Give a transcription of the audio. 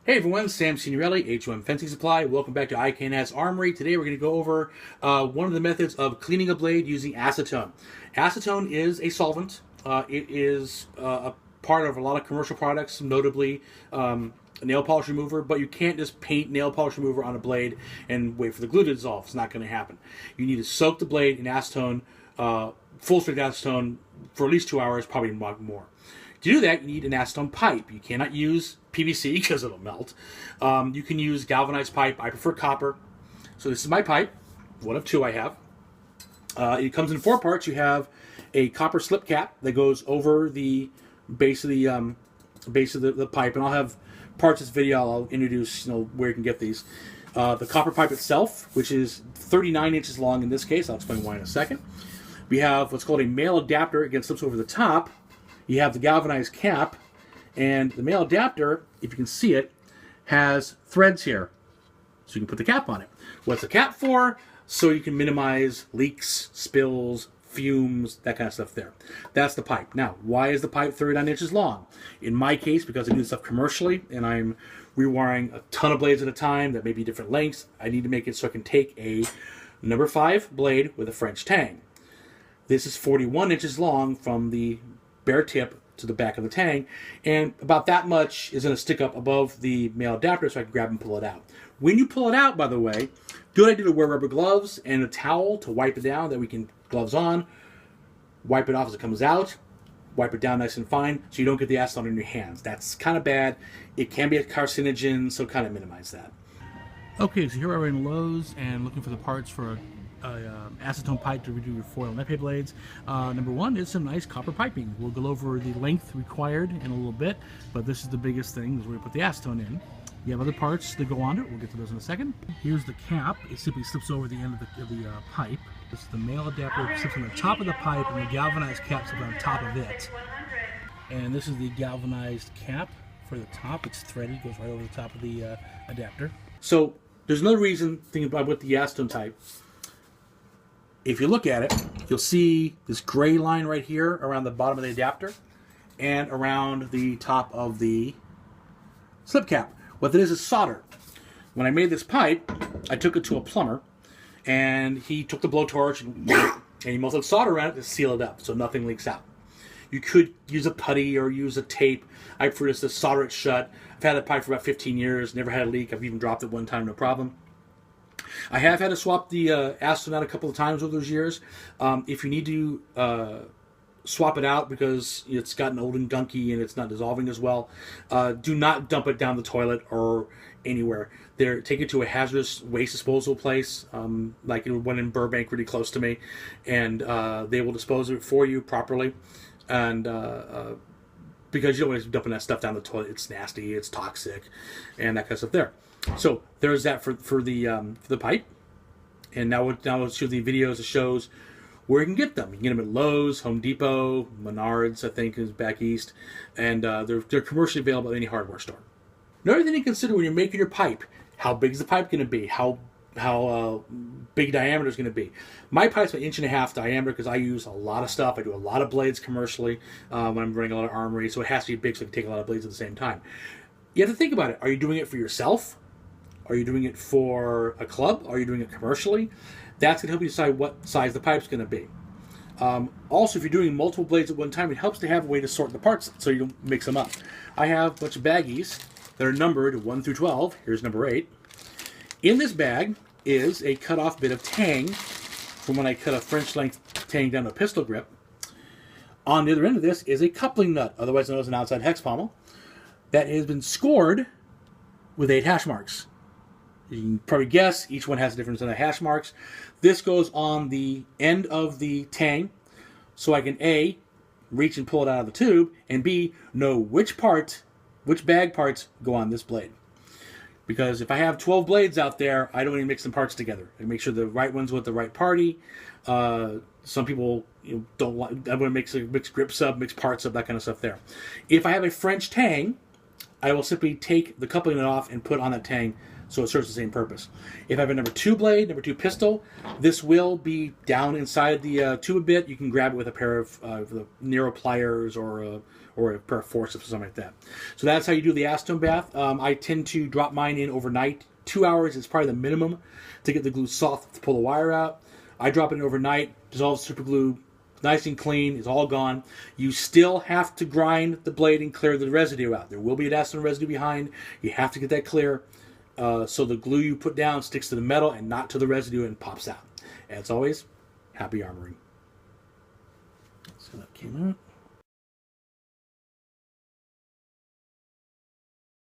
Hey everyone, Sam Signorelli, H1 Fencing Supply. Welcome back to Can Haz Armory. Today we're going to go over one of the methods of cleaning a blade using acetone. Acetone is a solvent. It is a part of a lot of commercial products, notably a nail polish remover, but you can't just paint nail polish remover on a blade and wait for the glue to dissolve. It's not going to happen. You need to soak the blade in acetone, full strength acetone, for at least 2 hours, probably more. To do that, you need an acetone pipe. You cannot use PVC because it'll melt. You can use galvanized pipe. I prefer copper. So this is my pipe, one of two I have. It comes in 4 parts. You have a copper slip cap that goes over the base of the pipe, and I'll have parts of this video. I'll introduce where you can get these. The copper pipe itself, which is 39 inches long in this case. I'll explain why in a second. We have what's called a male adapter. It slips over the top. You have the galvanized cap, and the male adapter, if you can see it, has threads here. So you can put the cap on it. What's the cap for? So you can minimize leaks, spills, fumes, that kind of stuff there. That's the pipe. Now, why is the pipe 39 inches long? In my case, because I do this stuff commercially, and I'm rewiring a ton of blades at a time that may be different lengths, I need to make it so I can take a number 5 blade with a French tang. This is 41 inches long from the bare tip to the back of the tang, and about that much is going to stick up above the male adapter so I can grab and pull it out. When you pull it out, by the way, good idea to wear rubber gloves and a towel to wipe it down, that we can gloves on, wipe it off as it comes out, wipe it down nice and fine so you don't get the acetone in your hands. That's kind of bad. It can be a carcinogen, so kind of minimize that. Okay, so here we're in Lowe's and looking for the parts for a acetone pipe to redo your foil and epay blades. Number one is some nice copper piping. We'll go over the length required in a little bit, but this is the biggest thing, is where we put the acetone in. You have other parts that go on it. We'll get to those in a second. Here's the cap. It simply slips over the end of the pipe. This is the male adapter. It slips on the top of the pipe, and the galvanized cap slips on top of it. And this is the galvanized cap for the top. It's threaded, goes right over the top of the adapter. So there's another reason, thinking about with the acetone type. If you look at it, you'll see this gray line right here around the bottom of the adapter and around the top of the slip cap. What that is solder. When I made this pipe, I took it to a plumber, and he took the blowtorch and he melted solder around it to seal it up so nothing leaks out. You could use a putty or use a tape. I prefer just to solder it shut. I've had that pipe for about 15 years, never had a leak. I've even dropped it one time, no problem. I have had to swap the acetone out a couple of times over those years. If you need to swap it out because it's gotten old and gunky and it's not dissolving as well, do not dump it down the toilet or anywhere. Take it to a hazardous waste disposal place, like one in Burbank, really close to me, and they will dispose of it for you properly. And because you don't want to be dumping that stuff down the toilet, it's nasty, it's toxic, and that kind of stuff there. So there's that for the pipe, and now let's show the videos that shows where you can get them. You can get them at Lowe's, Home Depot, Menards, I think is back east, and they're commercially available at any hardware store. Another thing to consider when you're making your pipe: how big is the pipe going to be? How big diameter is going to be? My pipe's an 1.5 inch diameter because I use a lot of stuff. I do a lot of blades commercially when I'm running a lot of armory, so it has to be big so I can take a lot of blades at the same time. You have to think about it. Are you doing it for yourself? Are you doing it for a club? Are you doing it commercially? That's going to help you decide what size the pipe's going to be. Also, if you're doing multiple blades at one time, it helps to have a way to sort the parts so you don't mix them up. I have a bunch of baggies that are numbered 1 through 12. Here's number 8. In this bag is a cut-off bit of tang from when I cut a French length tang down to a pistol grip. On the other end of this is a coupling nut, otherwise known as an outside hex pommel, that has been scored with 8 hash marks. You can probably guess each one has a different set of hash marks. This goes on the end of the tang, so I can A, reach and pull it out of the tube, and B, know which bag parts go on this blade. Because if I have 12 blades out there, I don't even mix some parts together. I make sure the right one's with the right party. Some people don't like. I want to mix grips up, mix parts up, that kind of stuff there. If I have a French tang, I will simply take the coupling nut off and put on that tang so it serves the same purpose. If I have a number 2 blade, number 2 pistol, this will be down inside the tube a bit. You can grab it with a pair of the Nero pliers or or a pair of forceps or something like that. So that's how you do the acetone bath. I tend to drop mine in overnight. 2 hours is probably the minimum to get the glue soft to pull the wire out. I drop it in overnight, dissolve super glue, nice and clean, it's all gone. You still have to grind the blade and clear the residue out. There will be an acetone residue behind. You have to get that clear so the glue you put down sticks to the metal and not to the residue and pops out. As always, happy armoring. So that came out.